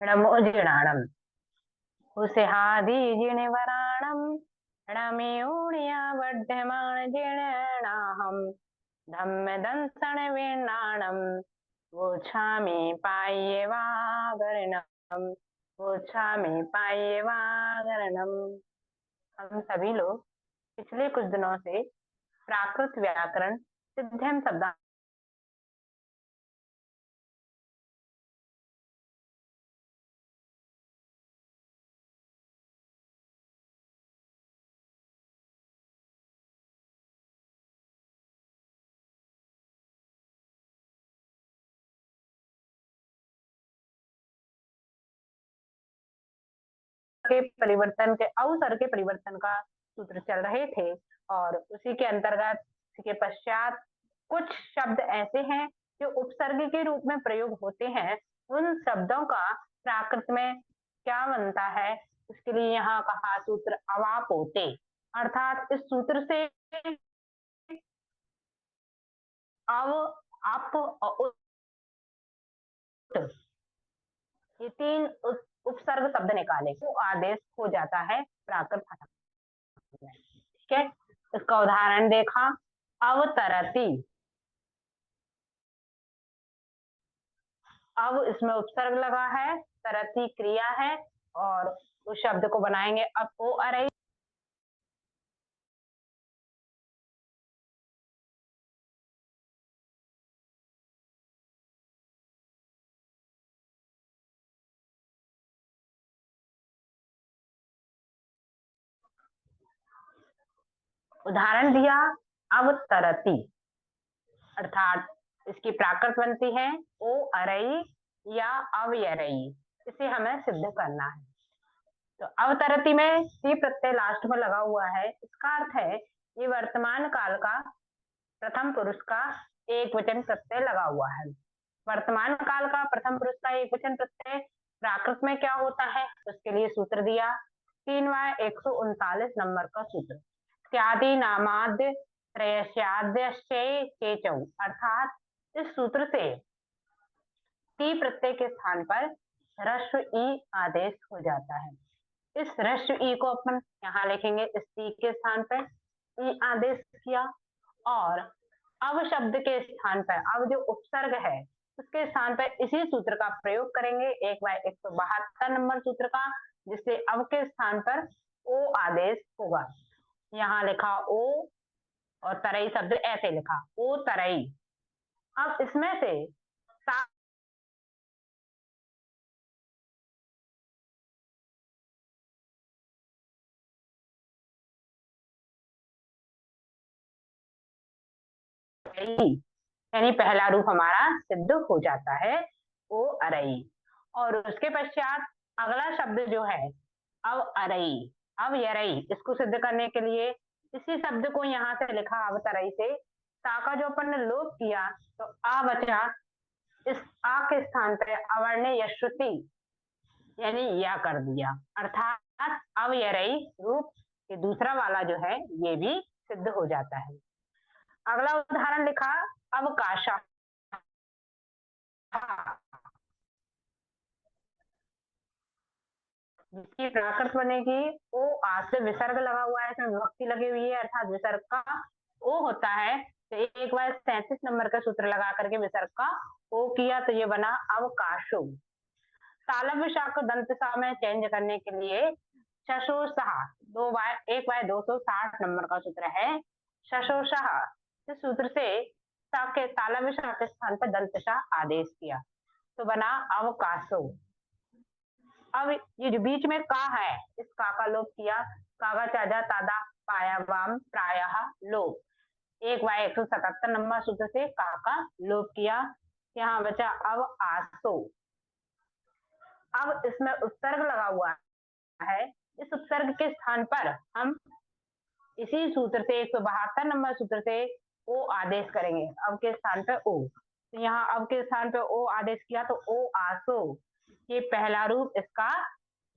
णमो जिणाणम उसेहादि जिणवराणम णमेऊणिया वड्ढमाण जिणाहम धम्म दंसण वीणाणम वोछामि पाय्यवागरणम वोछामि पाय्यवागरणम। हम सभी लोग पिछले कुछ दिनों से प्राकृत व्याकरण सिद्धम शब्द के परिवर्तन के अवसर के परिवर्तन का सूत्र चल रहे थे और उसी के अंतर्गत के पश्चात कुछ शब्द ऐसे हैं जो उपसर्ग के रूप में प्रयोग होते हैं। उन शब्दों का प्राकृत में क्या बनता है, उसके लिए यहाँ कहा सूत्र अवापोते। अर्थात इस सूत्र से अव, अप और उत ये तीन उपसर्ग शब्द निकाले तो आदेश हो जाता है प्राकृत में। ठीक है, इसका उदाहरण देखा, अवतरती। अब इसमें उपसर्ग लगा है, तरती क्रिया है और उस शब्द को बनाएंगे अब ओ अरे। उदाहरण दिया अवतरती, अर्थात इसकी प्राकृत बनती है ओ अरई या अवयरई। इसे हमें सिद्ध करना है। तो अवतरती में सी प्रत्यय लास्ट में लगा हुआ है, इसका अर्थ है ये वर्तमान काल का प्रथम पुरुष का एक वचन प्रत्यय लगा हुआ है। वर्तमान काल का प्रथम पुरुष का एक वचन प्रत्यय प्राकृत में क्या होता है, उसके लिए सूत्र दिया 3 व 139 नंबर का सूत्र, त्यादि नामाद्य त्रयस्याद्यश्चौ। अर्थात इस सूत्र से टी प्रत्यय के स्थान पर ह्रस्व ई आदेश हो जाता है। इस ह्रस्व ई को अपन यहाँ लिखेंगे, इस टी के स्थान पर ई आदेश किया और अब शब्द के स्थान पर अब जो उपसर्ग है उसके स्थान पर इसी सूत्र का प्रयोग करेंगे 1/172 नंबर सूत्र का, जिससे अब के स्थान पर ओ आदेश होगा। यहाँ लिखा ओ और तरई शब्द ऐसे लिखा ओ तरई। अब इसमें से यानी पहला रूप हमारा सिद्ध हो जाता है ओ अरई। और उसके पश्चात अगला शब्द जो है अव अरई, अव यरई, इसको सिद्ध करने के लिए इसी शब्द को यहाँ से लिखा अवतरई से ता का जो अपन ने लोप किया तो आ बचा, इस आ के स्थान पे अवर्ण यश्रुति यानी या कर दिया। अर्थात अवयरई रूप के दूसरा वाला जो है ये भी सिद्ध हो जाता है। अगला उदाहरण लिखा अवकाशा, जिसकी प्राकृत बनेगी ओ आ से विसर्ग लगा हुआ है, इसमें विभक्ति लगी हुई है अर्थात विसर्ग का ओ होता है। तो 1/37 नंबर का सूत्र लगा करके विसर्ग का ओ किया तो ये बना अवकाशो। तालव्य सा को दंत सा में चेंज करने के लिए शशो सहा 1/260 नंबर का सूत्र है शशो सहा। इस सूत्र से सा के तालव्य सा के स्थान पर दंत सा आदेश किया तो बना अवकाशो। अब ये जो बीच में का है इस का लोप किया, कागा चाजा तादा पाया वाम प्रायः लोप 1/177 नंबर सूत्र से का लोप किया। यहाँ बचा अब आसो। अब इसमें उपसर्ग लगा हुआ है, इस उपसर्ग के स्थान पर हम इसी सूत्र से 172 नंबर सूत्र से ओ आदेश करेंगे, अब के स्थान पर ओ। तो यहाँ अब के स्थान पर ओ आदेश किया तो ओ आसो, ये पहला रूप इसका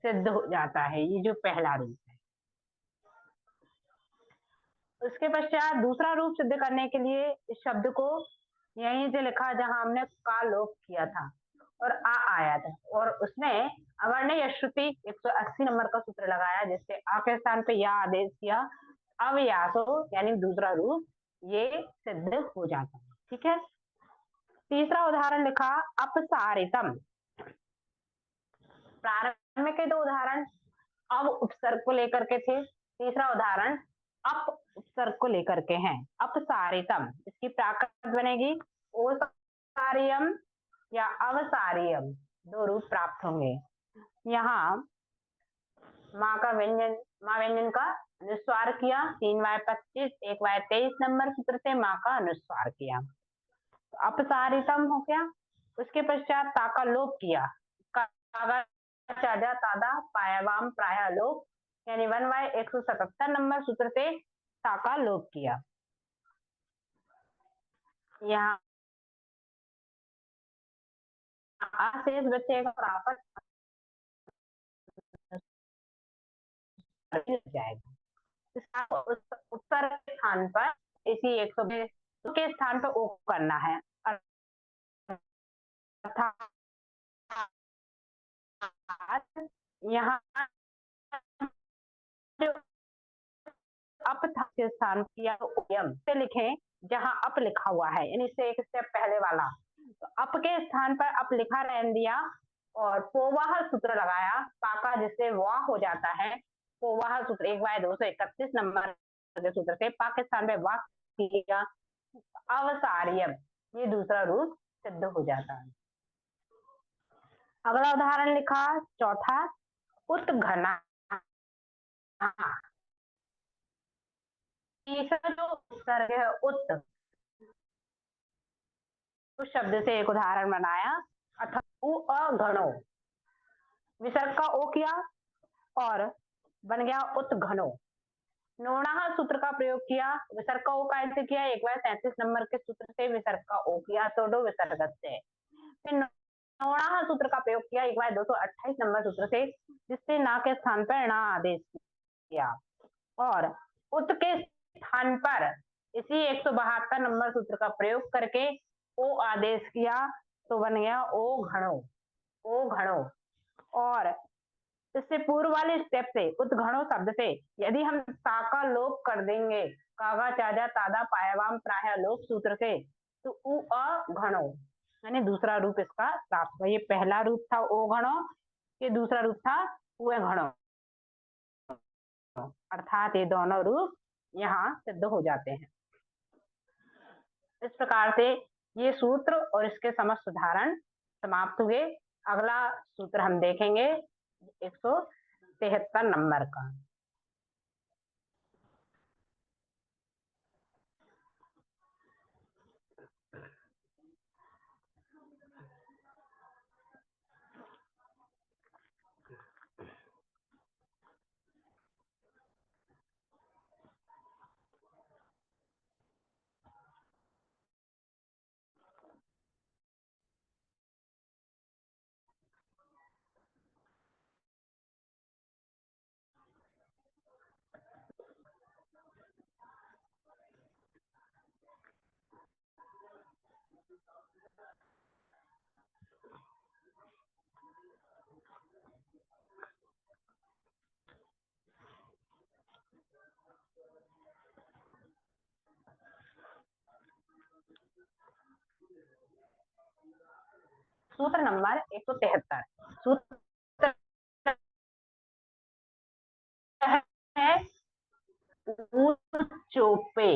सिद्ध हो जाता है, ये जो पहला रूप है। उसके पश्चात दूसरा रूप सिद्ध करने के लिए इस शब्द को यहीं से लिखा जहां हमने का लोप किया था और आ आया था, और उसने अवर्ण या श्रुति 180 नंबर का सूत्र लगाया, जिससे आ के स्थान पे या आदेश किया, अवयासो यानी दूसरा रूप ये सिद्ध हो जाता है। ठीक है, तीसरा उदाहरण लिखा अपसारितम। प्रारंभ के दो उदाहरण अब उपसर्ग को लेकर के थे, तीसरा उदाहरण अप उपसर्ग को लेकर के हैं। अपसारितम, इसकी प्राकृत बनेगी ओसारियम या अवसारियम, दो रूप प्राप्त होंगे। यहाँ माँ का व्यंजन, माँ व्यंजन का अनुस्वार किया, 3y25 1y23 नंबर सूत्र से माँ का अनुस्वार किया, तो अपसारितम हो गया। उसके पश्चात ता का लोप किया, कागा चाजा तादा पायावाम प्राया लोप, यानी 1y177 नंबर सूत्र से ता का लोप किया। यहाँ शेष बचेगा और आपस जाएगा। इसका उत्तर के स्थान पर इसी 120 के स्थान पर ओ करना है, अर्थात यहाँ जो अप के स्थान किया तो यम से लिखें जहां अप लिखा हुआ है, यानी इससे एक स्टेप पहले वाला, तो अप के स्थान पर अप लिखा रहने दिया और पोवाह सूत्र लगाया पाका, जिससे वाह हो जाता है। पोवाह सूत्र 1/231 नंबर के सूत्र से पा के स्थान पर वाह किया, अवसारियम ये दूसरा रूप सिद्ध हो जाता है। अगला उदाहरण लिखा चौथा उत्घना। तीसरा जो उपसर्ग है उत, उस शब्द से एक उदाहरण बनाया, अथा अघणो, विसर्ग का ओ किया और बन गया उत्घनो। नोणाह सूत्र का प्रयोग किया, विसर्ग का ओ कैसे किया, 1/33 नंबर के सूत्र से विसर्ग का ओ किया, तो दो विसर्ग से। फिर नोणाह सूत्र का प्रयोग किया 1/228 नंबर सूत्र से, जिससे ना के स्थान पर ना आदेश किया, और उत के स्थान पर इसी 172 नंबर सूत्र का प्रयोग करके ओ आदेश किया, तो बन गया ओ घणो, ओ घणो। और इससे पूर्व वाले स्टेप से उत्घणो शब्द से यदि हम सा का लोप कर देंगे, कागा चाजा तादा पायावाम प्राया लोप सूत्र से, तो उ घणो यानी दूसरा रूप इसका प्राप्त हुआ। ये पहला रूप था ओ घणो, ये दूसरा रूप था उ घणो, अर्थात ये दोनों रूप यहाँ सिद्ध हो जाते हैं। इस प्रकार से ये सूत्र और इसके समस्त उदाहरण समाप्त हुए। अगला सूत्र हम देखेंगे 173 नंबर का। सूत्र नंबर 173 सूत्र है चोपे,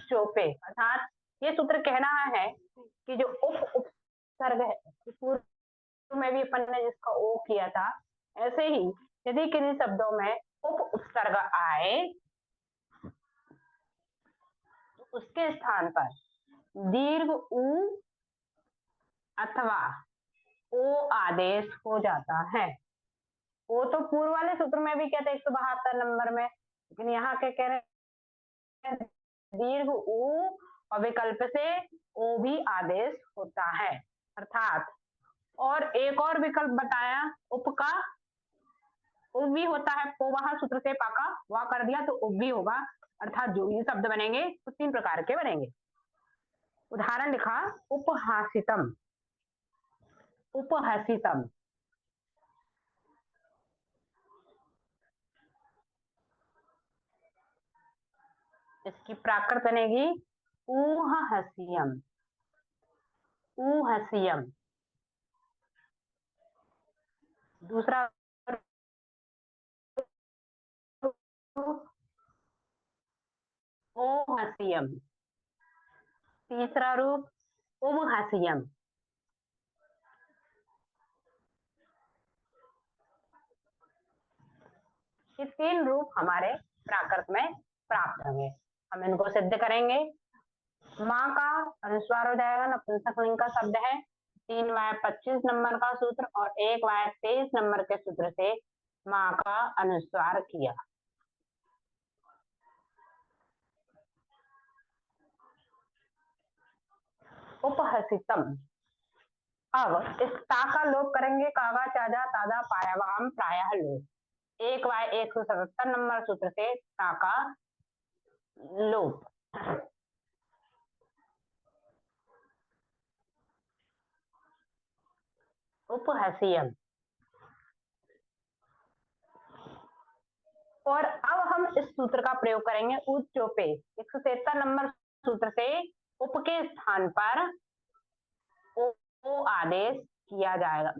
चोपे अर्थात ये सूत्र कहना है कि जो उप उपसर्ग है, पूर्व में भी अपन ने जिसका ओ किया था, ऐसे ही यदि किन्हीं शब्दों में उप उपसर्ग आए तो उसके स्थान पर दीर्घ उ अथवा ओ आदेश हो जाता है। वो तो पूर्व वाले सूत्र में भी कहते 172 नंबर में, लेकिन यहाँ क्या कह रहे हैं, दीर्घ उ और विकल्प से ओ भी आदेश होता है, अर्थात और एक और विकल्प बताया उप का, उप भी होता है, पोवाह सूत्र से पाका वाह कर दिया तो उप भी होगा, अर्थात जो भी शब्द बनेंगे तो 3 प्रकार के बनेंगे। उदाहरण लिखा उपहासितम। उपहसितम। इसकी प्राकृत बनेगी ऊहहसियम। ऊहसियम। दूसरा रूप ओहसियम। तीसरा रूप उमहसियम। ये तीन रूप हमारे प्राकृत में प्राप्त होंगे। हम इनको सिद्ध करेंगे। माँ का अनुस्वार हो जाएगा, नपुंसकलिंग का शब्द है। 3 व 25 नंबर का सूत्र और 1 व 23 नंबर के सूत्र से माँ का अनुस्वार किया। उपहसितम। अब इस ता का लोप करेंगे। कागा चाजा तादा पायावाम प्रायः लोप। 1 व 177 नंबर सूत्र से ता का लोप। उपहसियम। और अब हम इस सूत्र का प्रयोग करेंगे उच्चोपे। 173 नंबर सूत्र से उप के स्थान पर ओ आदेश किया जाएगा।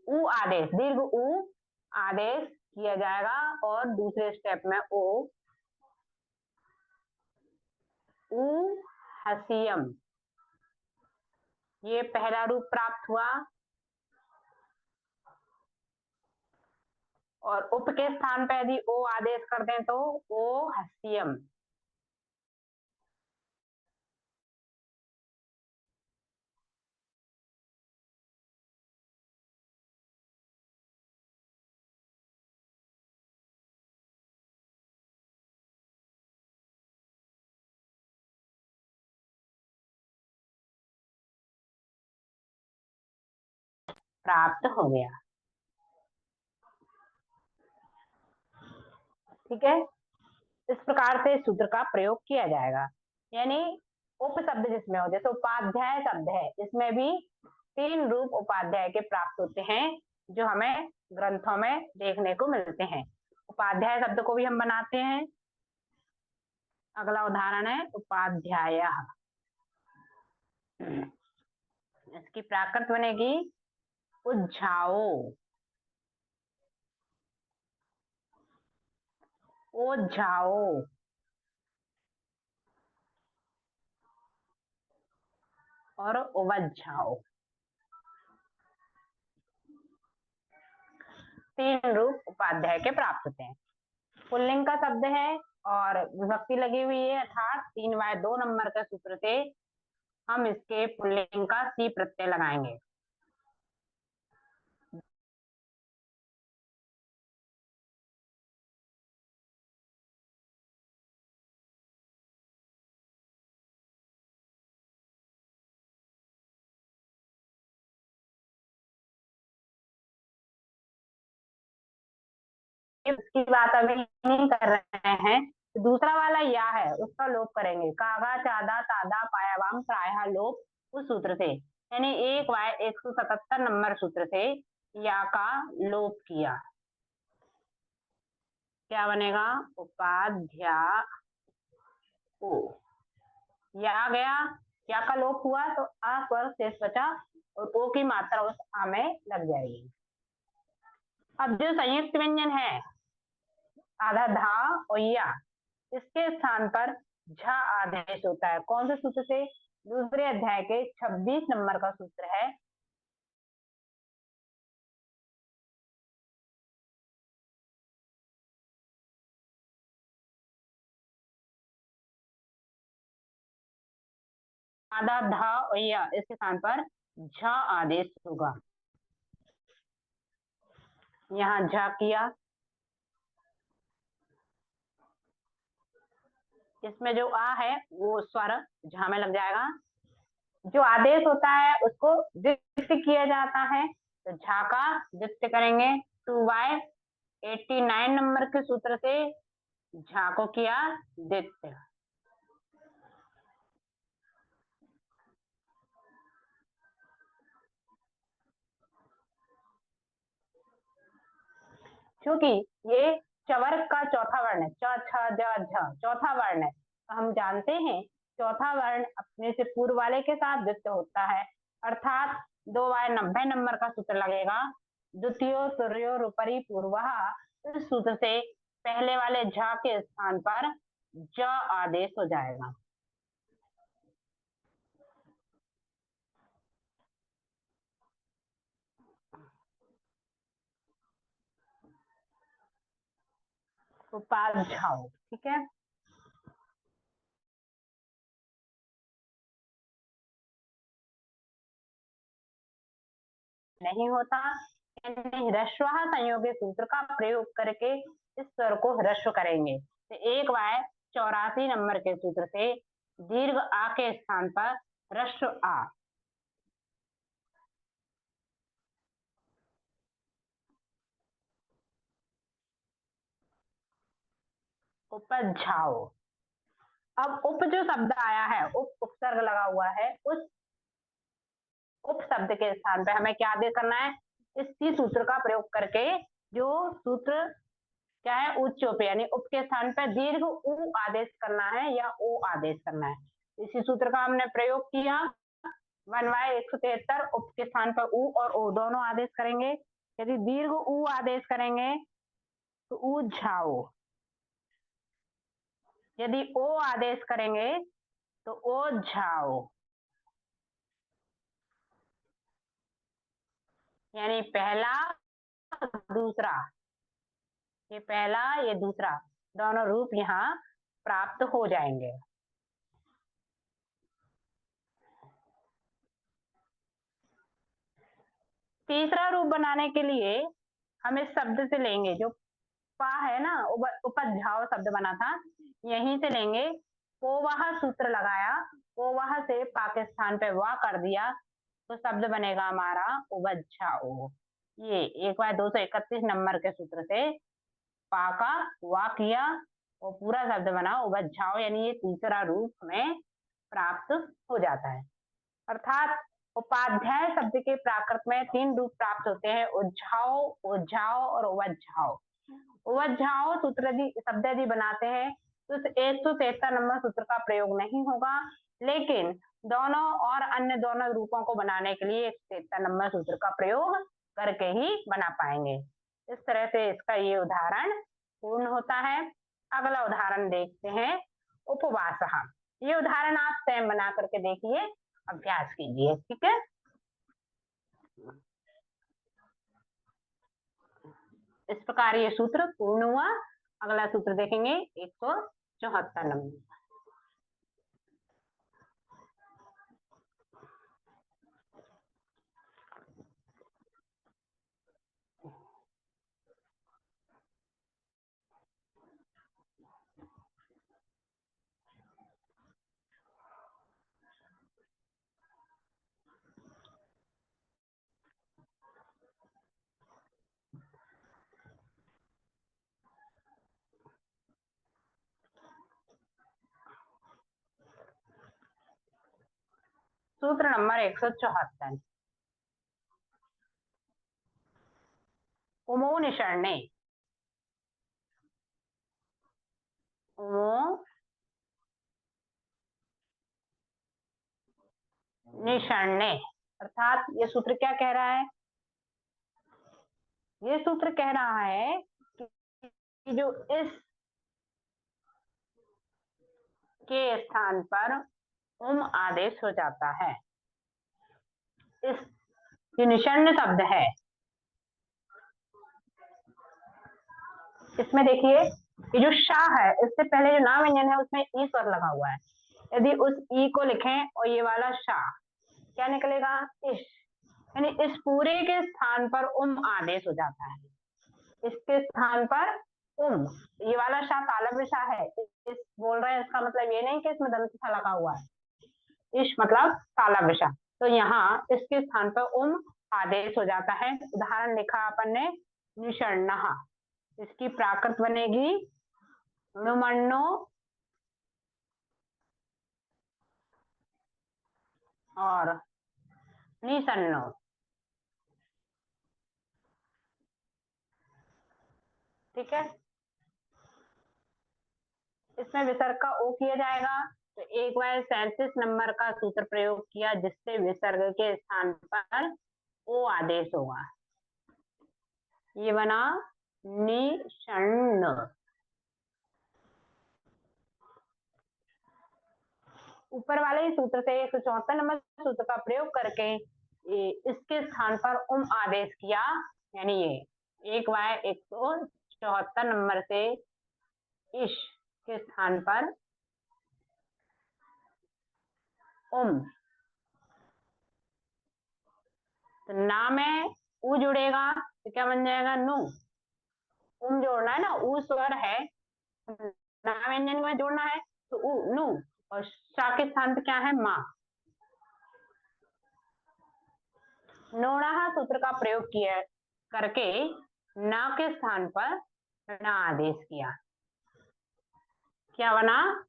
उ आदेश, दीर्घ उ आदेश किया जाएगा और दूसरे स्टेप में उ हसियम। ये पहला रूप प्राप्त हुआ। और उप के स्थान पर यदि ओ आदेश कर दें तो ओ हसियम। प्राप्त हो गया। ठीक है, इस प्रकार से सूत्र का प्रयोग किया जाएगा। यानी उप शब्द जिसमें हो, जैसे उपाध्याय शब्द है, इसमें भी 3 रूप उपाध्याय के प्राप्त होते हैं जो हमें ग्रंथों में देखने को मिलते हैं। उपाध्याय शब्द को भी हम बनाते हैं। अगला उदाहरण है उपाध्याय। इसकी प्राकृत बनेगी उज्झाओ। ओझाओ। और उवज्झाओ। 3 रूप उपाध्याय के प्राप्त होते हैं। पुल्लिंग का शब्द है और विभक्ति लगी हुई है, अर्थात 3 व 2 नंबर के सूत्र से हम इसके पुल्लिंग का सी प्रत्यय लगाएंगे। उसकी बात अभी नहीं कर रहे हैं। तो दूसरा वाला या है, उसका लोप करेंगे। कागा चादा तादा पायावाम प्रायः लोप उस सूत्र से, यानी 1 व 177 नंबर सूत्र से या का लोप किया। क्या बनेगा? उपाध्या ओ। या गया, या का लोप हुआ तो आ स्वर शेष बचा और ओ की मात्रा उस आ में लग जाएगी। अब जो संयुक्त व्यंजन है आधा धा और या, इसके स्थान पर झा आदेश होता है। कौन से सूत्र से? दूसरे अध्याय के 26 नंबर का सूत्र है आधा धा और या, इसके स्थान पर झा आदेश होगा। यहाँ झा किया, इसमें जो आ है वो स्वर झा में लग जाएगा। जो आदेश होता है उसको द्वित्य किया जाता है, तो झा का द्वित्य करेंगे। 2/89 नंबर के सूत्र से झा को किया द्वित्य। क्योंकि ये चवर्ग का चौथा वर्ण है, च छ ज झ चौथा वर्ण है। तो हम जानते हैं चौथा वर्ण अपने से पूर्व वाले के साथ द्वित्व होता है, अर्थात 2/90 नंबर का सूत्र लगेगा। द्वितीयो तुर्योरुपरि पूर्वः। इस सूत्र से पहले वाले झ के स्थान पर ज आदेश हो जाएगा। उपाध्याय, ठीक है। नहीं होता, ह्रस्व संयोगी सूत्र का प्रयोग करके इस स्वर को ह्रस्व करेंगे। तो 1/84 नंबर के सूत्र से दीर्घ आ के स्थान पर ह्रस्व आ। उपजाओ। अब उप जो शब्द आया है, उपसर्ग लगा हुआ है, उस उप शब्द के स्थान पे हमें क्या आदेश करना है, इसी सूत्र का प्रयोग करके। जो सूत्र क्या है, उच्चोप यानी उप के स्थान पर दीर्घ उ आदेश करना है या ओ आदेश करना है। इसी सूत्र का हमने प्रयोग किया। 1/173 उप के स्थान पर उ और ओ दोनों आदेश करेंगे। यदि दीर्घ उ आदेश करेंगे तो उ झाओ, यदि ओ आदेश करेंगे तो ओ झाओ। यानी पहला दूसरा, ये पहला ये दूसरा दोनों रूप यहाँ प्राप्त हो जाएंगे। तीसरा रूप बनाने के लिए हम इस शब्द से लेंगे, जो पा है ना, उपध्याव शब्द बना था, यहीं से लेंगे। पोवाह सूत्र लगाया, पोवाह से पाकिस्तान पे वाह कर दिया, तो शब्द बनेगा हमारा उबज्जाओ। ये 1/231 नंबर के सूत्र से पा का वाह किया और पूरा शब्द बना उबज्जाओ, यानी ये तीसरा रूप हमें प्राप्त हो जाता है। अर्थात उपाध्याय शब्द के प्राकृत में 3 रूप प्राप्त होते हैं, उज्झाओ, उज्झाओ और उवज्झाओ। उवज्झाओ सूत्र यदि शब्द यदि बनाते हैं तो 173 नंबर सूत्र का प्रयोग नहीं होगा, लेकिन दोनों और अन्य दोनों रूपों को बनाने के लिए 173 नंबर सूत्र का प्रयोग करके ही बना पाएंगे। इस तरह से इसका ये उदाहरण पूर्ण होता है। अगला उदाहरण देखते हैं, उपवास। ये उदाहरण आप स्वयं बना करके देखिए, अभ्यास कीजिए, ठीक है। इस प्रकार ये सूत्र पूर्ण हुआ। अगला सूत्र देखेंगे 174 नंबर। सूत्र नंबर 174, उमो निषण्णे। उमो निषण्णे अर्थात ये सूत्र क्या कह रहा है, ये सूत्र कह रहा है कि जो इस के स्थान पर उम आदेश हो जाता है। इस जो निषण्ण शब्द है, इसमें देखिए ये जो शाह है, इससे पहले जो नाम व्यंजन है उसमें ई स्वर लगा हुआ है। यदि उस ई को लिखें और ये वाला शाह, क्या निकलेगा, इश। यानी इस पूरे के स्थान पर उम आदेश हो जाता है। इसके स्थान पर उम, ये वाला शाह तालब शाह है, इस बोल रहे हैं, इसका मतलब ये नहीं कि इसमें दंत सा लगा हुआ है। इश मतलब तालब शाह, तो यहाँ इसके स्थान पर उम आदेश हो जाता है। उदाहरण लिखा अपन ने निषण्णः, इसकी प्राकृत बनेगी नुमण्णो और निषण्णो। ठीक है, इसमें विसर्ग का ओ किया जाएगा, तो एक बार 37 नंबर का सूत्र प्रयोग किया जिससे विसर्ग के स्थान पर ओ आदेश होगा। ये बना निषण्ण। ऊपर वाले ही सूत्र से 174 नंबर सूत्र का प्रयोग करके इसके स्थान पर उम आदेश किया, यानी ये 1/174 नंबर से इश के स्थान पर उम, तो ना में उ जुड़ेगा तो क्या बन जाएगा, नु। उम जोड़ना है ना, उ स्वर है, ना व्यंजन में जोड़ना है तो उ नु, और शा के स्थान पे क्या है, मा। नोणाहा सूत्र का प्रयोग किया करके ना के स्थान पर ना आदेश किया, क्या बना,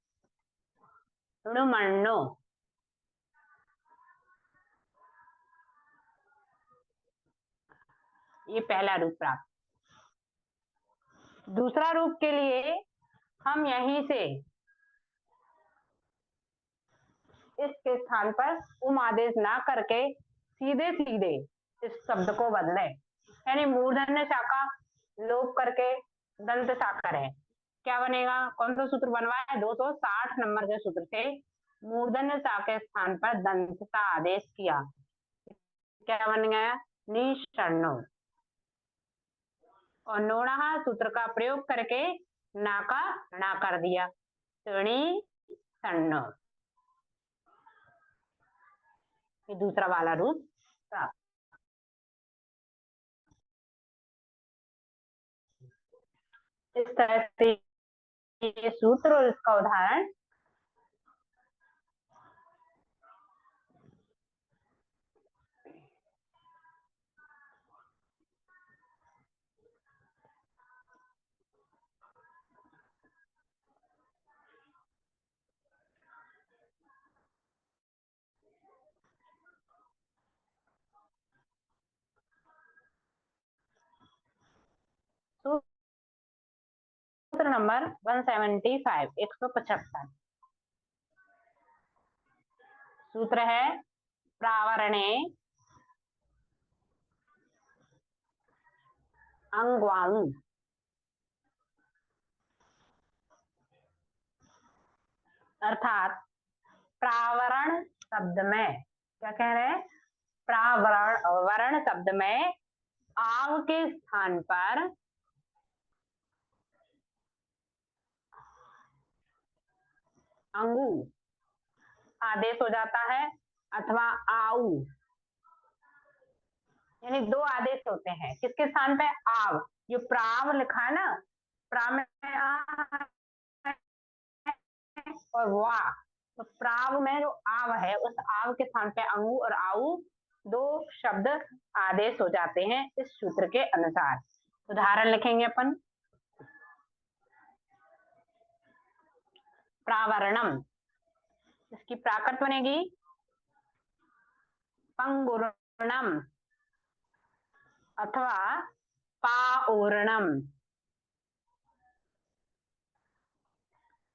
णुमण्णो। ये पहला रूप प्राप्त। दूसरा रूप के लिए हम यहीं से इसके स्थान पर उम आदेश ना करके सीधे सीधे इस शब्द को बदले, यानी मूर्धन्य शाखा लोप करके दंत शाखा है, क्या बनेगा, कौन सा सूत्र बनवाया, 260 नंबर के सूत्र से मूर्धन्य सा के स्थान पर दंत का आदेश किया, क्या बन गया, निषण्णो। और नोणाहा सूत्र का प्रयोग करके ना का ना कर दिया, णिषण्णो। ये दूसरा वाला रूप प्राप्त। इस तरह से ये सूत्र और इसका उदाहरण सूत्र नंबर 175, 175 सूत्र है, प्रावरणे अंग्वांग, अर्थात प्रावरण शब्द में, क्या कह रहे हैं, प्रावरण शब्द में आव के स्थान पर अंगु आदेश हो जाता है, अथवा आऊ, यानी दो आदेश होते हैं, किसके स्थान पे, आव। जो प्राव लिखा है ना, प्रा में आ और वाह, तो प्राव में जो आव है उस आव के स्थान पे अंगु और आऊ दो शब्द आदेश हो जाते हैं इस सूत्र के अनुसार। उदाहरण लिखेंगे अपन, प्रावरणम, इसकी प्राकृत बनेगी पंगुर्णम अथवा पाऊर्णम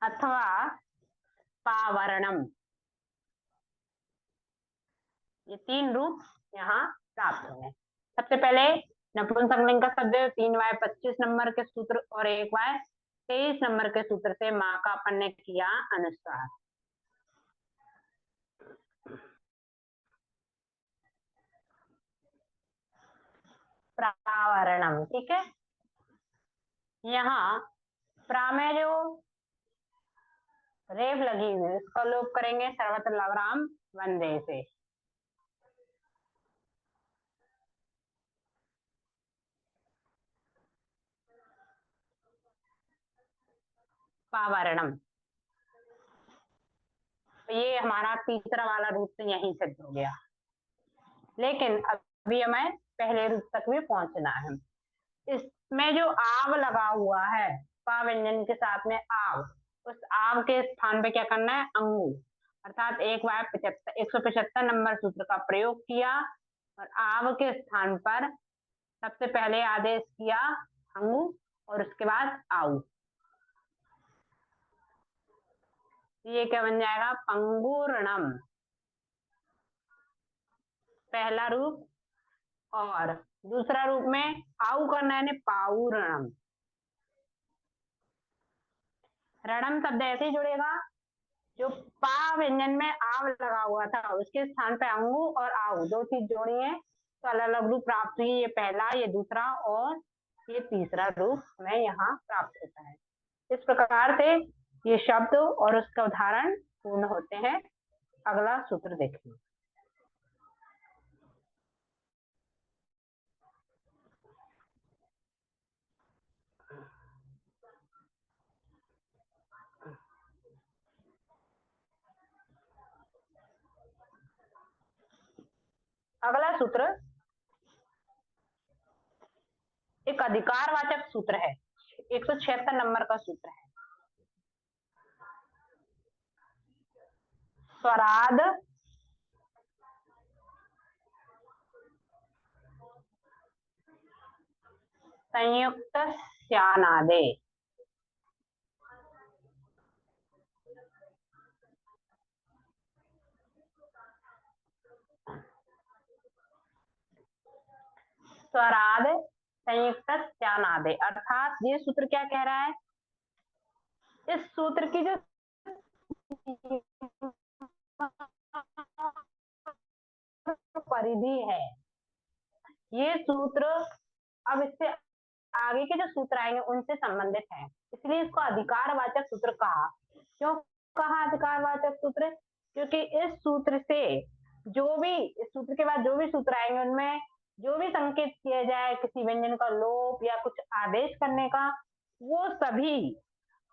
अथवा पावरणम। ये तीन रूप यहाँ प्राप्त होंगे। सबसे पहले नपुंसकलिंग का शब्द 3/25 नंबर के सूत्र और 1/23 नंबर के सूत्र से माँ का अपन ने किया अनुसार। प्रावरणम, ठीक है, यहाँ प्रा में जो रेफ लगी हुई उसका लोप करेंगे सर्वत्र लवराम वंदे से। पावरणम, तो ये हमारा तीसरा वाला रूप तो यहीं सिद्ध हो गया, लेकिन अभी हमें पहले रूप तक भी पहुंचना है। इसमें जो आव लगा हुआ है, पा व्यंजन के साथ में आव, उस आव के स्थान पे क्या करना है, अंगु, अर्थात 1/75 नंबर सूत्र का प्रयोग किया और आव के स्थान पर सबसे पहले आदेश किया अंगु और उसके बाद आउ। ये क्या बन जाएगा? पंगूर्णम पहला रूप, और दूसरा रूप में आउ करना है पाऊर्णम। रणम शब्द ऐसे ही जुड़ेगा, जो पा व्यंजन में आव लगा हुआ था उसके स्थान पे अंगू और आउ दो चीज जोड़ी है तो अलग अलग रूप प्राप्त हुई। ये पहला, ये दूसरा और ये तीसरा रूप हमें यहाँ प्राप्त होता है। इस प्रकार से ये शब्द और उसका उदाहरण पूर्ण होते हैं। अगला सूत्र देखिए। अगला सूत्र एक अधिकारवाचक सूत्र है, 176 नंबर का सूत्र है। स्वराद संयुक्त स्यानादे। स्वराद संयुक्त स्यानादे अर्थात ये सूत्र क्या कह रहा है? इस सूत्र की जो परिधि है, ये सूत्र अब इससे आगे के जो सूत्र आएंगे उनसे संबंधित है, इसलिए इसको अधिकारवाचक सूत्र कहा। क्यों कहा अधिकारवाचक सूत्र? क्योंकि इस सूत्र से जो भी, इस सूत्र के बाद जो भी सूत्र आएंगे उनमें जो भी संकेत किया जाए किसी व्यंजन का लोप या कुछ आदेश करने का, वो सभी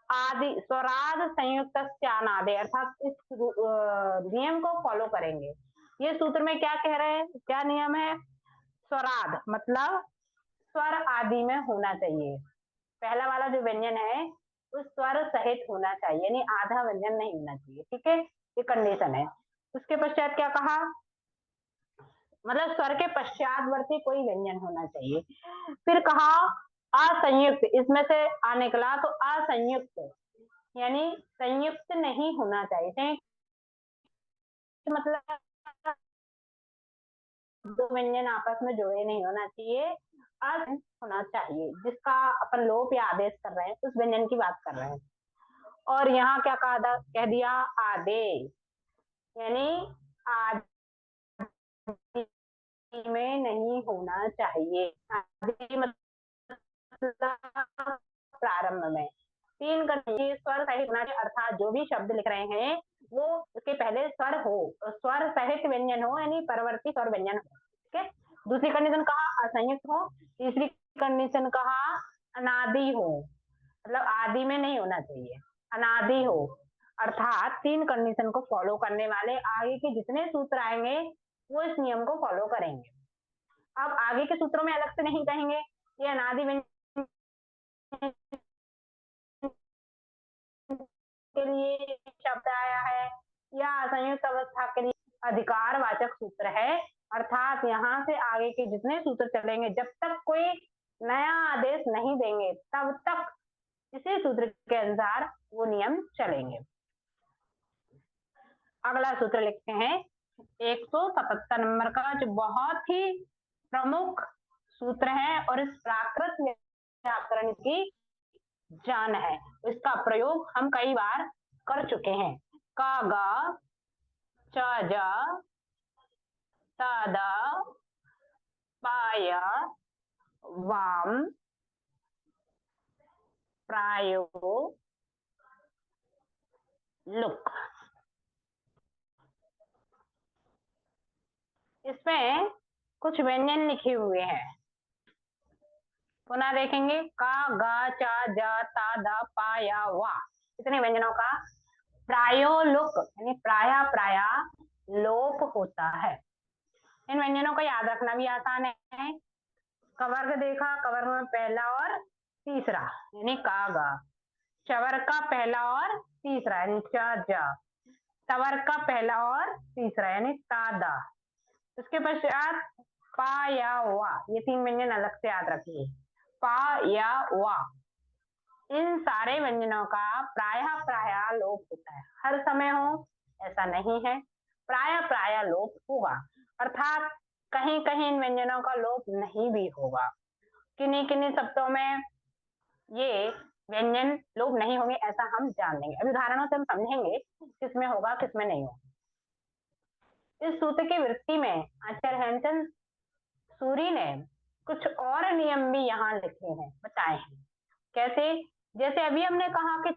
आदि स्वराद संयुक्त स्यानादे अर्थात इस नियम को फॉलो करेंगे। ये सूत्र में क्या कह रहे हैं, क्या नियम है? स्वराद मतलब स्वर आदि में होना चाहिए। पहला वाला जो व्यंजन है उस स्वर सहित होना चाहिए, यानी आधा व्यंजन नहीं होना चाहिए। ठीक है, ये कंडीशन है। उसके पश्चात क्या कहा? मतलब स्वर के पश्चातवर्ती कोई व्यंजन होना चाहिए। फिर कहा असंयुक्त, इसमें से आ निकला तो असंयुक्त यानी संयुक्त नहीं होना चाहिए। मतलब दो व्यंजन आपस में जुड़े नहीं होना चाहिए, अर्थ होना चाहिए जिसका अपन लोप या आदेश कर रहे हैं, उस व्यंजन की बात कर रहे हैं। और यहाँ क्या कह दिया? आदेश यानी आदि में नहीं होना चाहिए। आदि मतलब प्रारंभ में। तीन करनी स्वर सहित होना चाहिए, अर्थात जो भी शब्द लिख रहे हैं वो उसके पहले स्वर हो, स्वर सहित व्यंजन हो, यानी परवर्ती स्वर व्यंजन हो। ठीक है, दूसरी कंडीशन कहा असंयुक्त हो, तीसरी कंडीशन कहा अनादि हो, मतलब आदि में नहीं होना चाहिए, अनादि हो। अर्थात तीन कंडीशन को फॉलो करने वाले आगे के जितने सूत्र आएंगे वो इस नियम को फॉलो करेंगे। अब आगे के सूत्रों में अलग से नहीं कहेंगे ये अनादि व्यंजन के लिए शब्द आया है या संयुक्त अवस्था के लिए अधिकारवाचक सूत्र है। अर्थात यहाँ से आगे के जितने सूत्र चलेंगे जब तक कोई नया आदेश नहीं देंगे तब तक इसी सूत्र के अनुसार वो नियम चलेंगे। अगला सूत्र लिखते हैं 177 नंबर का, जो बहुत ही प्रमुख सूत्र है और इस प्राकृत व्याकरण की जान है। इसका प्रयोग हम कई बार कर चुके हैं। का गा च जा ता दा पाया वाम प्रायो लुक। इसमें कुछ व्यंजन लिखे हुए हैं, पुनः देखेंगे। का गा चा जा ता दा पा या वा, इतने व्यंजनों का प्रायो लुक यानी प्राया प्राया लोप होता है। इन व्यंजनों को याद रखना भी आसान है। कवर्ग देखा, कवर्ग में पहला और तीसरा यानी का गा, चवर का पहला और तीसरा यानी चा जा, तवर का पहला और तीसरा यानी तादा, उसके पश्चात पा या वा, ये तीन व्यंजन अलग से याद रखिए। पा या वा इन सारे व्यंजनों का प्रायः प्रायः लोप होता है। हर समय हो ऐसा नहीं है, प्रायः प्रायः लोप होगा, अर्थात कहीं कहीं इन व्यंजनों का लोप नहीं भी होगा। किन्हीं किन्हीं शब्दों में ये व्यंजन लोप नहीं होंगे, ऐसा हम जान लेंगे। अभी उदाहरणों से हम समझेंगे किसमें होगा किसमें नहीं होगा। इस सूत्र की वृत्ति में आचार्य हेमचंद सूरी ने कुछ और नियम भी यहाँ लिखे हैं, बताए हैं। कैसे? जैसे अभी हमने कहा कि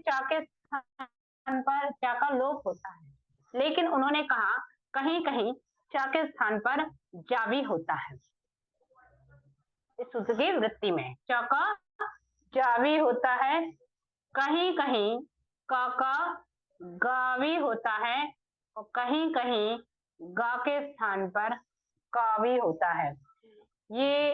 चा के स्थान पर चा का लोप होता है, लेकिन उन्होंने कहा कहीं कहीं चा के स्थान पर जा भी होता है। इस सूत्र की वृत्ति में चा का जा भी होता है, कहीं कहीं का गा भी होता है, और कहीं कहीं गा के स्थान पर का भी होता है। ये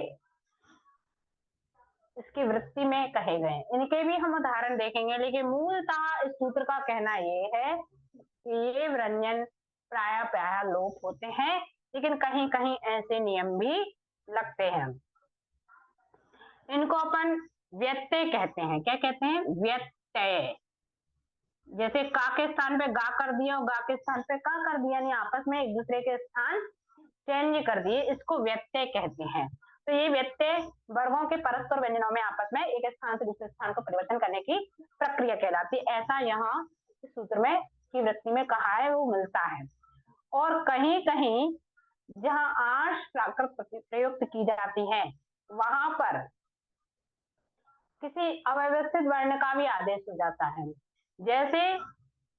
इसकी वृत्ति में कहे गए। इनके भी हम उदाहरण देखेंगे, लेकिन मूलतः इस सूत्र का कहना ये है कि ये व्यंजन प्राय प्राय लोप होते हैं, लेकिन कहीं कहीं ऐसे नियम भी लगते हैं। इनको अपन व्यत्यय कहते हैं। क्या कहते हैं? व्यत्यय। जैसे का के स्थान पे गा कर दिया और गा के स्थान पे का कर दिया, यानी आपस में एक दूसरे के स्थान चेंज कर दिए, इसको व्यत्यय कहते हैं। तो ये व्यत्यय वर्गों के परस्पर व्यंजनों में आपस में एक स्थान से दूसरे स्थान को परिवर्तन करने की प्रक्रिया कहलाती है। ऐसा यहाँ इस सूत्र में की वृत्ति में कहा है, वो मिलता है। और कहीं कहीं जहाँ आर्ष प्राकृत प्रयुक्त की जाती है, वहां पर किसी अव्यवस्थित वर्ण का भी आदेश हो जाता है। जैसे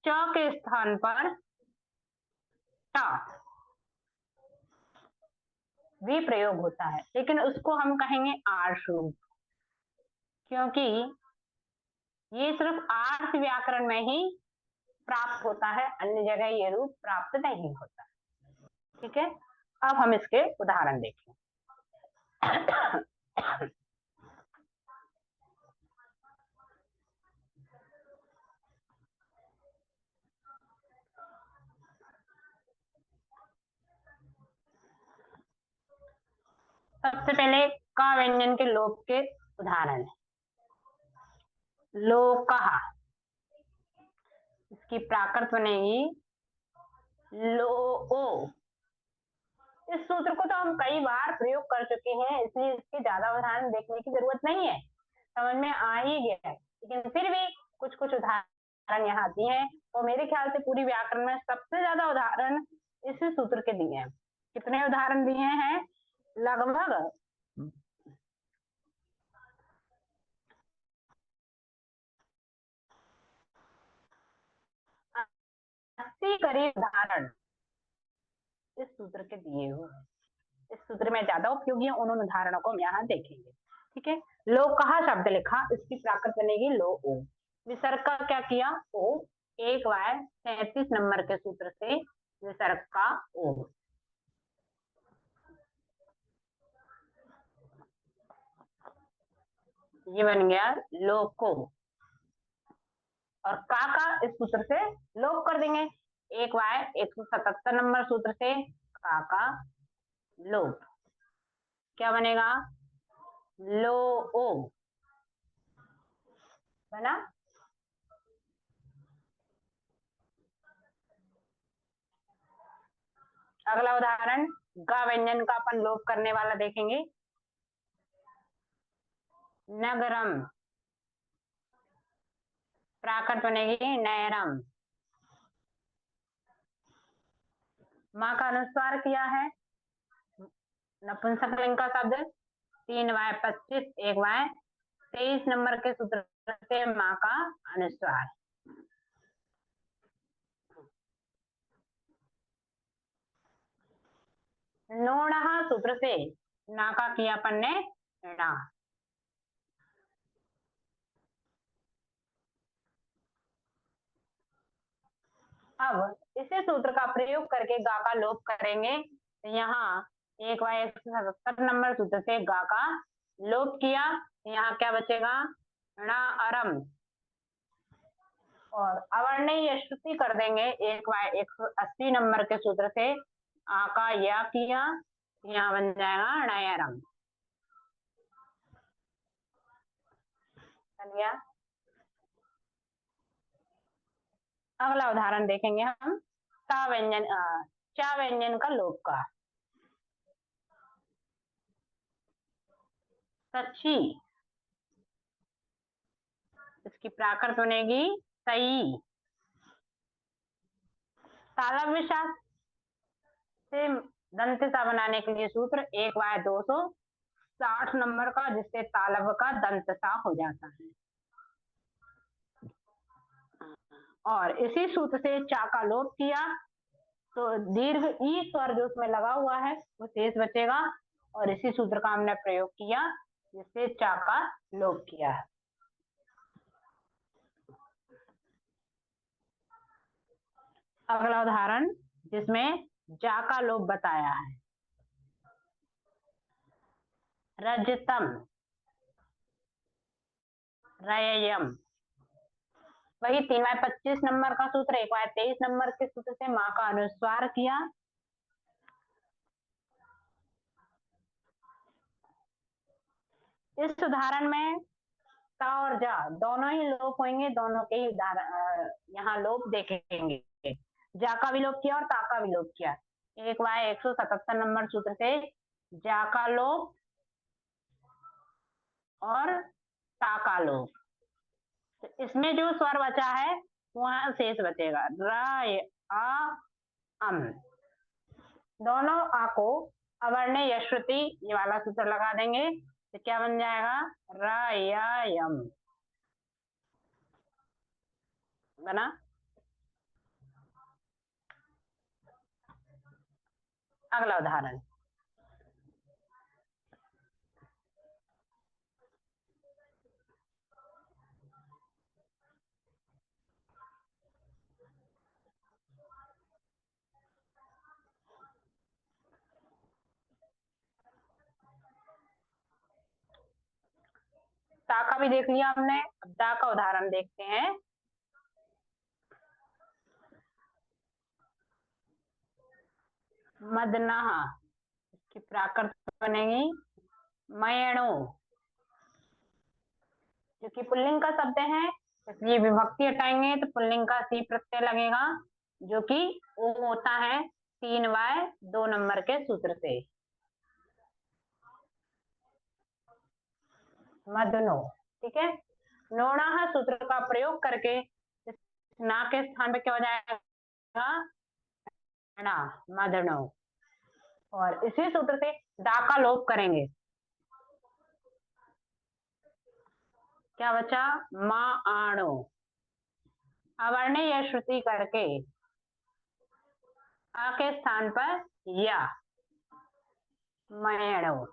च के स्थान पर टा भी प्रयोग होता है, लेकिन उसको हम कहेंगे आर्ष रूप, क्योंकि ये सिर्फ आर्ष व्याकरण में ही प्राप्त होता है, अन्य जगह ये रूप प्राप्त नहीं होता। ठीक है, अब हम इसके उदाहरण देखें। सबसे पहले का व्यंजन के लोप के उदाहरण है। लोकः, इसकी प्राकृत बनेगी लो ओ। इस सूत्र को तो हम कई बार प्रयोग कर चुके हैं, इसलिए इसके ज्यादा उदाहरण देखने की जरूरत नहीं है, समझ में आ ही गया है। लेकिन फिर भी कुछ कुछ उदाहरण यहाँ दिए हैं, और मेरे ख्याल से पूरी व्याकरण में सबसे ज्यादा उदाहरण इसी सूत्र के दिए हैं। कितने उदाहरण दिए हैं? लगभग 80 करीब उदाहरण इस सूत्र के दिए हुए हैं। इस सूत्र में ज्यादा उपयोगी है, उन उदाहरणों को हम यहाँ देखेंगे। ठीक है, लोकः शब्द लिखा, इसकी प्राकृत बनेगी लो ओ। विसर्ग का क्या किया? ओ। 1/37 नंबर के सूत्र से विसर्ग का ओ। ये बन गया लोको। और का इस सूत्र से लोप कर देंगे। 1/177 नंबर सूत्र से का लोप। क्या बनेगा? लो ओ बना। अगला उदाहरण गा व्यंजन का अपन लोप करने वाला देखेंगे। नगरम, प्राकृत बनेगी नयरम। माँ का अनुस्वार किया है, नपुंसकलिंग का शब्द 3/25 1/23 नंबर के सूत्र से माँ का अनुस्वार। नोणः सूत्र से ना का किया अपन ने णा। अब इसी सूत्र का प्रयोग करके गा का लोप करेंगे। यहाँ 1/177 नंबर सूत्र से गा का लोप किया, यहाँ क्या बचेगा? णा अरम। और अवर्णीय श्रुति कर देंगे 1/180 नंबर के सूत्र से आ का या किया, यहाँ बन जाएगा णयरम। चलिए अगला उदाहरण देखेंगे हम ता व्यंजन चा व्यंजन का लोप का। सच्ची, इसकी प्राकृत बनेगी सही। तालव्य शास्त्र से दंतिसा बनाने के लिए सूत्र 1/260 नंबर का, जिससे तालव्य का दंतसा हो जाता है। और इसी सूत्र से चा का लोप किया तो दीर्घ ई स्वर जो उसमें लगा हुआ है वो शेष बचेगा, और इसी सूत्र का हमने प्रयोग किया जिससे चा का लोप किया है। अगला उदाहरण जिसमें जा का लोप बताया है। रजतम, रययम, वही 3/25 नंबर का सूत्र 1/23 नंबर के सूत्र से माँ का अनुस्वार किया। इस उदाहरण में ता और जा दोनों ही लोप होंगे, दोनों के ही उदाहरण यहाँ लोप देखेंगे। जा का भी लोप किया और ता का भी लोप किया। 1/177 नंबर सूत्र से जा का लोप और ता का लोप, तो इसमें जो स्वर बचा है वहां शेष बचेगा र आ अम। दोनों आ को अवर्ण या श्रुति ये वाला सूत्र लगा देंगे तो क्या बन जाएगा रयम बना। अगला उदाहरण ता का भी देख लिया हमने, अब दा का उदाहरण देखते हैं। मदना, इसकी प्राकृत बनेगी मयणो, क्योंकि पुल्लिंग का शब्द है इसलिए विभक्ति हटाएंगे तो पुल्लिंग का सी प्रत्यय लगेगा, जो कि वो होता है 3/2 नंबर के सूत्र से मदनो। ठीक है, नोणा सूत्र का प्रयोग करके ना के स्थान पे क्या हो जाएगा ना मदनो, और इसी सूत्र से दा का लोप करेंगे। क्या बचा मा आणो, अवर्ण या श्रुति करके आ के स्थान पर या मयणो,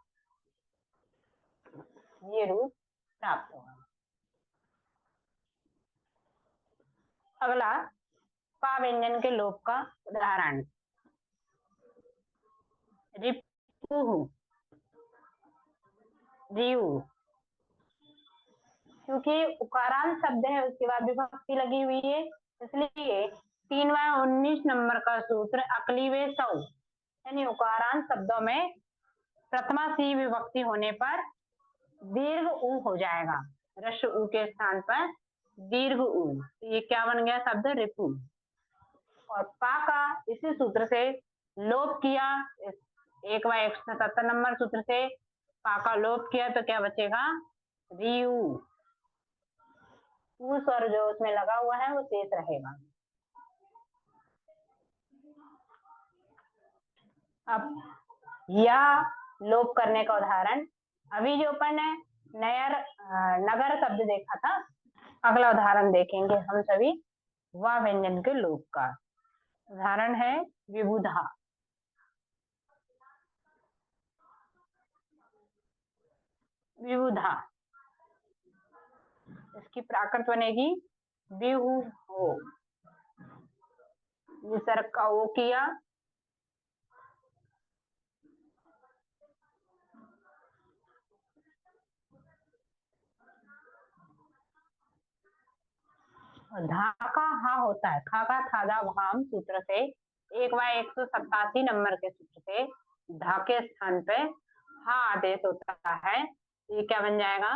ये रूप प्राप्त होगा। अगला पा व्यंजन के लोप का उदाहरण रिपु, रियु, क्योंकि उकारांत शब्द है उसके बाद विभक्ति लगी हुई है इसलिए 3/19 नंबर का सूत्र अकलीवे सौ, यानी उकारांत शब्दों में प्रथमा सी विभक्ति होने पर दीर्घ उ हो जाएगा, रस उ के स्थान पर दीर्घ उ, ये क्या बन गया शब्द रिपु। और पा का इसी सूत्र से लोप किया 1/177 नंबर सूत्र से पा का लोप किया तो क्या बचेगा रियू, उ स्वर जो उसमें लगा हुआ है वो शेष रहेगा। अब या लोप करने का उदाहरण, अभी जो अपन ने नगर शब्द देखा था, अगला उदाहरण देखेंगे हम सभी वा व्यंजन के लोप का। उदाहरण है विबुधा, विबुधा, इसकी प्राकृत बनेगी बिहु हो, विसर्ग का वो किया धा का हा होता है, खा का थादा भाम सूत्र से 1/187 नंबर के सूत्र से धा के स्थान पे हा आदेश होता है, ये क्या बन जाएगा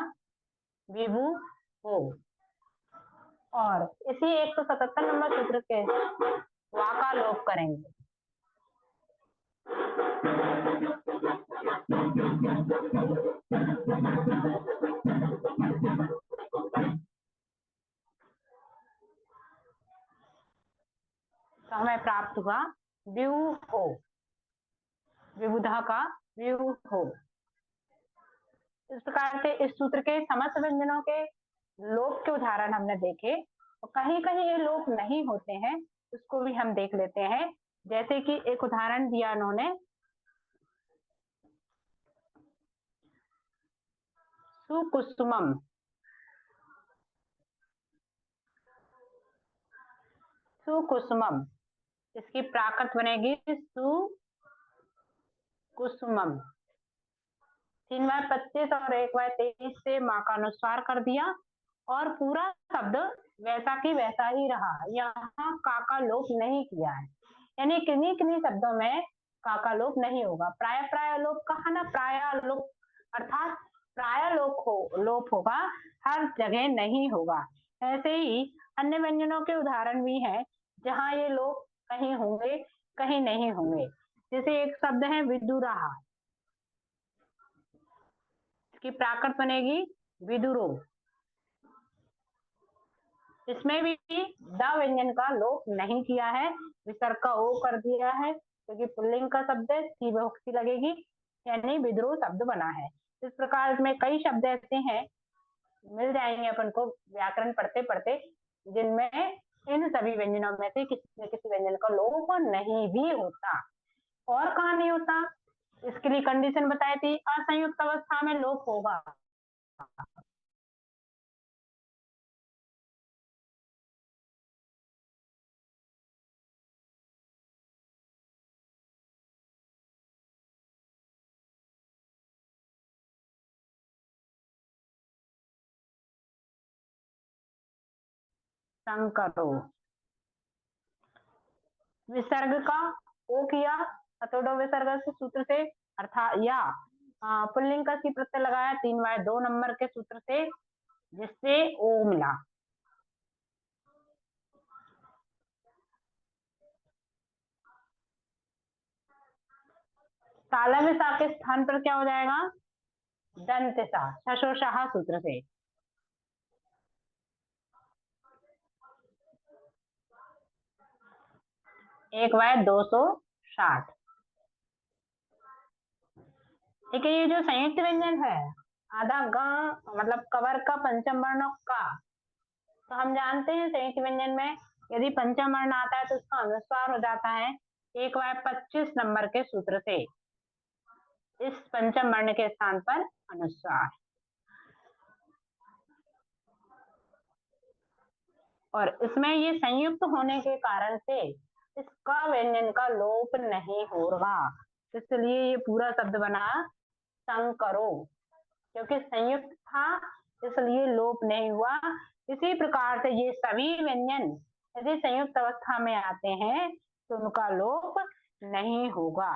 विभु हो। और इसी 177 नंबर सूत्र के वा का लोप करेंगे। तो हमें प्राप्त हुआ व्यूहो, विबुधा का व्यूहो। इस प्रकार से इस सूत्र के समस्त व्यंजनों के लोप के उदाहरण हमने देखे, और कहीं कहीं ये लोप नहीं होते हैं, उसको भी हम देख लेते हैं। जैसे कि एक उदाहरण दिया उन्होंने, सुकुसुमम। सुकुसुमम, इसकी प्राकृत बनेगी सुकुसुमम। 3/25 और 1/23 से माँ का अनुस्वार कर दिया, और पूरा शब्द वैसा की वैसा ही रहा। यहाँ का लोप नहीं किया है, यानी किन्हीं किन्हीं शब्दों में का लोप नहीं होगा। प्राय प्राय लोप कहा ना, प्राय लोप अर्थात प्राय लोप होगा, हर जगह नहीं होगा। ऐसे ही अन्य व्यंजनों के उदाहरण भी हैं जहाँ ये लोप कहीं होंगे कहीं नहीं होंगे। जैसे एक शब्द है विदुराहा, इसकी प्राकृत बनेगी विदुरो। इसमें भी द व्यंजन का लोप नहीं किया है, विसर्ग का ओ कर दिया है, क्योंकि पुल्लिंग का शब्द है, सी विभक्ति लगेगी, यानी विद्रोह शब्द बना है। इस प्रकार में कई शब्द ऐसे हैं, मिल जाएंगे अपन को व्याकरण पढ़ते पढ़ते, जिनमें इन सभी व्यंजनों में से किसी न किसी व्यंजन का लोप नहीं भी होता। और कहाँ नहीं होता, इसके लिए कंडीशन बताई थी, असंयुक्त अवस्था में लोप होगा। संकरो, विसर्ग का ओ किया अतोडो विसर्ग के सूत्र से, अर्थात या पुल्लिंग का सी प्रत्यय लगाया 3/2 नंबर के सूत्र से, जिससे ओ मिला। ताला में सा के स्थान पर क्या हो जाएगा, दंत सा, शशोशाह सूत्र से। 1/260। ठीक है, ये जो संयुक्त व्यंजन है, आधा ग मतलब कवर का पंचम वर्ण का, तो हम जानते हैं संयुक्त व्यंजन में यदि पंचम वर्ण आता है तो उसका अनुस्वार हो जाता है 1/25 नंबर के सूत्र से, इस पंचम वर्ण के स्थान पर अनुस्वार। और इसमें ये संयुक्त होने के कारण से इसका व्यंजन का लोप नहीं होगा, इसलिए ये पूरा शब्द बना संकरो, क्योंकि संयुक्त था इसलिए लोप नहीं हुआ। इसी प्रकार से ये सभी व्यंजन यदि संयुक्त अवस्था में आते हैं तो उनका लोप नहीं होगा।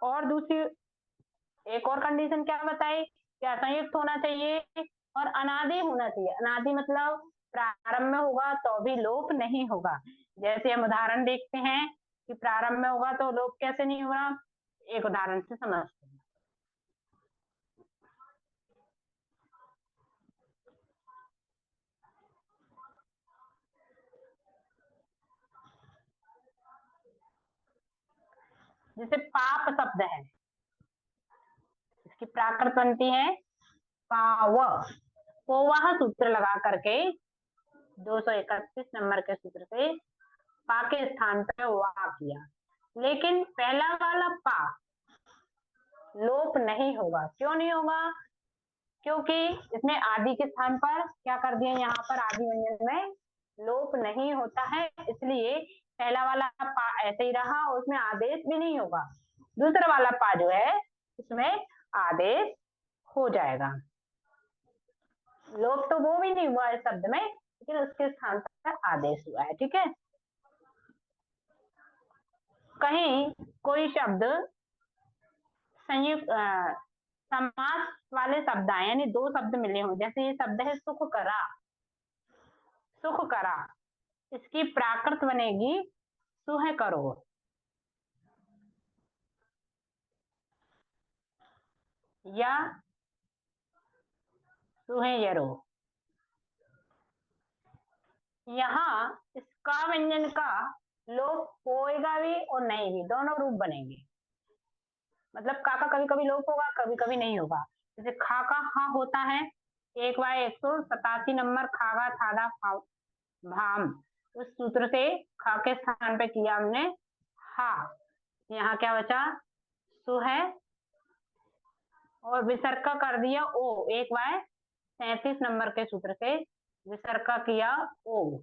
और दूसरी एक और कंडीशन क्या बताई, क्या संयुक्त होना चाहिए और अनादि होना चाहिए। अनादि मतलब प्रारंभ में होगा तो भी लोप नहीं होगा। जैसे हम उदाहरण देखते हैं कि प्रारंभ में होगा तो लोप कैसे नहीं होगा, एक उदाहरण से समझते हैं। जैसे पाप शब्द है, इसकी प्राकृत बनती है पाव, पोवाह सूत्र लगा करके 231 नंबर के सूत्र से पा के स्थान पे वाह किया, लेकिन पहला वाला पा लोप नहीं होगा। क्यों नहीं होगा, क्योंकि इसमें आदि के स्थान पर क्या कर दिया, यहाँ पर आदि व्यंजन में लोप नहीं होता है, इसलिए पहला वाला पा ऐसे ही रहा और उसमें आदेश भी नहीं होगा। दूसरा वाला पा जो है उसमें आदेश हो जाएगा। लोप तो वो भी नहीं हुआ इस शब्द में, लेकिन उसके स्थान पर आदेश हुआ है। ठीक है, कहीं कोई शब्द संयुक्त समास वाले शब्द आए, यानी दो शब्द मिले हों, जैसे ये शब्द है सुख करा, सुख करा, इसकी प्राकृत बनेगी सुह करो, या सुहेयरो। यहाँ इसका व्यंजन का लोप होएगा भी और नहीं भी, दोनों रूप बनेंगे। मतलब का कभी कभी लोप होगा, कभी कभी नहीं होगा। जैसे खा का हा होता है, एक बाय 187 नंबर खागा थादा भाम, उस सूत्र से खा के स्थान पे किया हमने हा, यहाँ क्या बचा सु है, और विसर्ग का कर दिया ओ, एक बाय 37 नंबर के सूत्र से विसर्ग का किया ओ,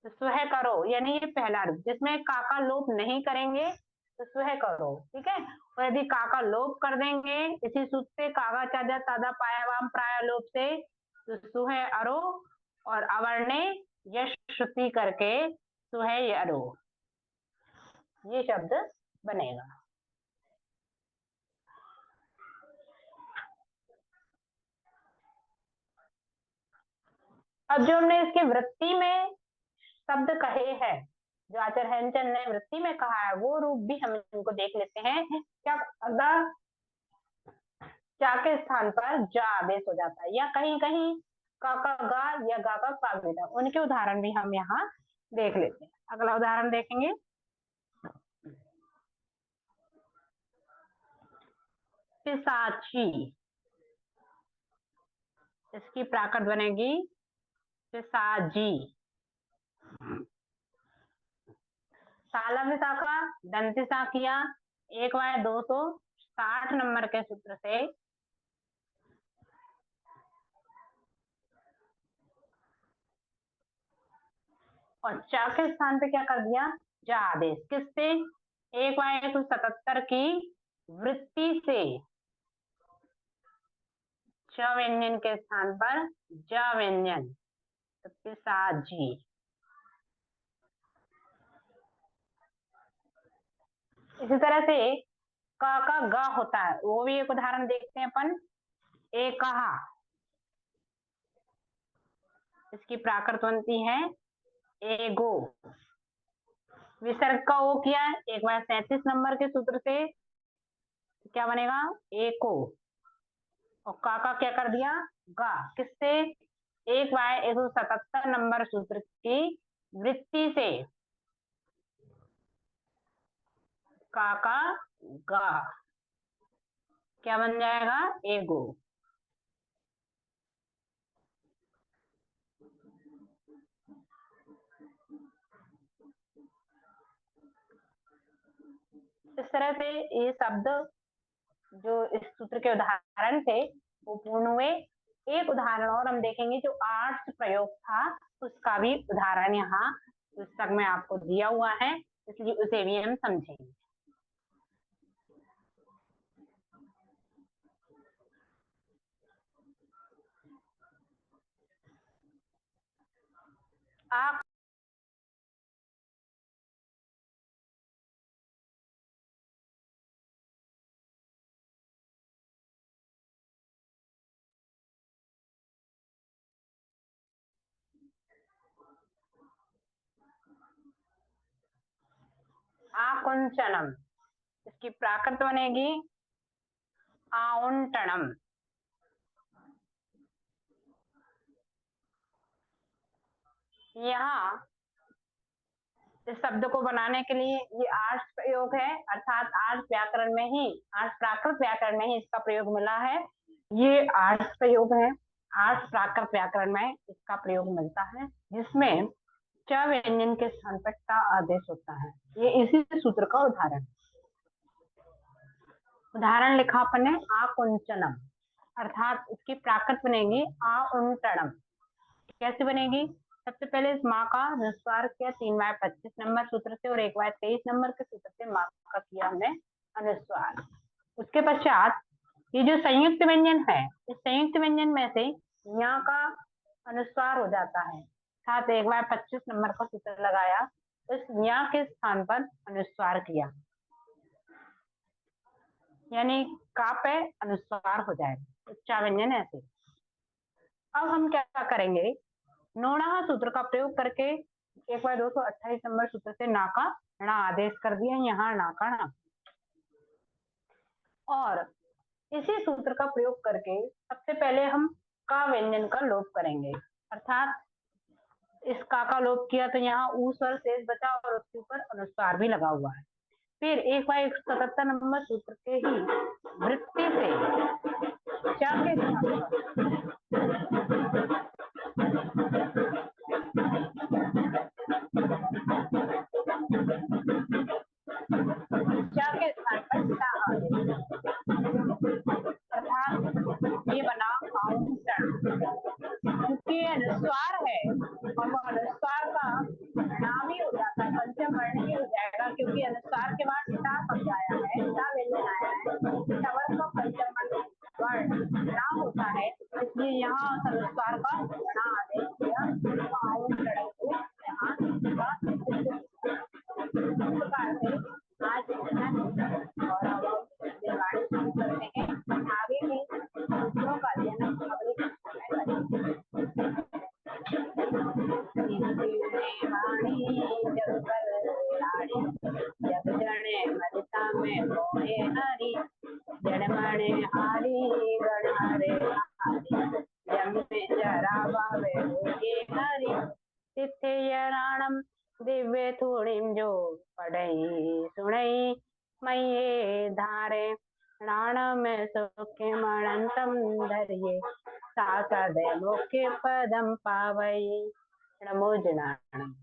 तो स्वह करो, यानी ये पहला रूप जिसमें काका लोप नहीं करेंगे, तो स्वह करो, ठीक है। और यदि काका लोप कर देंगे इसी सूत्र से, कागा चाजा तादा पाया वाम प्राया लोप से, तो सुह अरो, और अवर्णे यश श्रुति करके सुह अरो, ये शब्द बनेगा। अब जो हमने इसके वृत्ति में शब्द कहे हैं, जो आचार्य हेमचंद ने वृत्ति में कहा है, वो रूप भी हम इनको देख लेते हैं। क्या अगर चा के स्थान पर जा आदेश हो जाता है, या कहीं कहीं का गा या गा का पा देता, उनके उदाहरण भी हम यहाँ देख लेते हैं। अगला उदाहरण देखेंगे, पिशाची, इसकी प्राकृत बनेगी पिशाजी। साला विशाखा दंतिसा किया, एक बाय 260 नंबर के सूत्र से, और चा के स्थान पे क्या कर दिया जा आदेश, किससे, एक बाय 177 की वृत्ति से च व्यंजन के स्थान पर ज व्यंजन, तो पिशाजी। इसी तरह से का ग होता है, वो भी एक उदाहरण देखते हैं अपन, एक कहा, इसकी प्राकृत बनती है एगो, विसर्ग का ओ किया एक बार 37 नंबर के सूत्र से, क्या बनेगा एको, और का क्या कर दिया गा, किससे, एक बाय 177 नंबर सूत्र की वृत्ति से का गा, क्या बन जाएगा एगो। इस तरह से ये शब्द जो इस सूत्र के उदाहरण थे वो पूर्ण हुए। एक उदाहरण और हम देखेंगे, जो आर्ट्स प्रयोग था उसका भी उदाहरण यहाँ पुस्तक में आपको दिया हुआ है, इसलिए उसे भी हम समझेंगे। आप आकुंचनम, इसकी प्राकृत बनेगी आउंटनम। यहाँ इस शब्द को बनाने के लिए ये आर्ट्स प्रयोग है, अर्थात आर्ट्स व्याकरण में ही, आर्ट्स प्राकृत व्याकरण में ही इसका प्रयोग मिला है। ये आर्ट्स प्रयोग है, आर्ट्स प्राकृत व्याकरण में इसका प्रयोग मिलता है, जिसमें च व्यंजन के स्थान पर टा आदेश होता है। ये इसी सूत्र का उदाहरण, उदाहरण लिखा अपन ने आकुंचनम, अर्थात इसकी प्राकृत बनेगी आउंटनम। कैसे बनेगी, सबसे पहले इस माँ का अनुस्वार किया 3 बाय 25 नंबर सूत्र से, और 1 बाय 23 नंबर के सूत्र से माँ का किया हमने अनुस्वार। उसके पश्चात ये जो संयुक्त व्यंजन है, इस संयुक्त व्यंजन में से यहाँ का अनुस्वार हो जाता है, साथ 1 बाय 25 नंबर का सूत्र लगाया, इस यहाँ के स्थान पर अनुस्वार किया। यानी का पे अनुस्वार हो जाएगा, उच्चा व्यंजन ऐसे। अब हम क्या करेंगे, नोणा सूत्र का प्रयोग करके एक बार 228 नंबर सूत्र से ना का णा आदेश कर दिया, यहाँ ना का णा। और इसी सूत्र का प्रयोग करके सबसे पहले हम का व्यंजन का लोप करेंगे, अर्थात इस का लोप किया तो यहाँ ऊ स्वर शेष बचा और उसके ऊपर अनुस्वार भी लगा हुआ है। फिर एक बार 177 नंबर सूत्र के ही वृत्ति से चा के स्थान पर टा आदेश, अर्थात ये बना आउंसण, क्योंकि ये अनुस्वार है और वो अनुस्वार का नाम ही हो जाता है, पंचम वर्ण ही हो जाएगा, क्योंकि अनुस्वार के बाद टा शब्द आया है, टा व्यंजन आया है, टवर का पंचम वर्ण ना होता है, इसलिए यहाँ अनुस्वार का ना आदेश किया, तो आउंसण को यहाँ इस प्रकार से आज और अब दिलवाड़ी शुरू करते हैं। आगे भी सूत्रों का अध्ययन हम अगली कक्षा में करेंगे। जब जने मरता में मोहे हरी, जड़मणे हारी गण हरे जम में जरा बावे होगे हरी, तिथे यराणम दिव्य थोड़ीम जो पढ़ई सुनई मये धारे, नाण में सुखे मणंतम धरिये सासद मुख्य पदम पावई। नमो जनार्दन।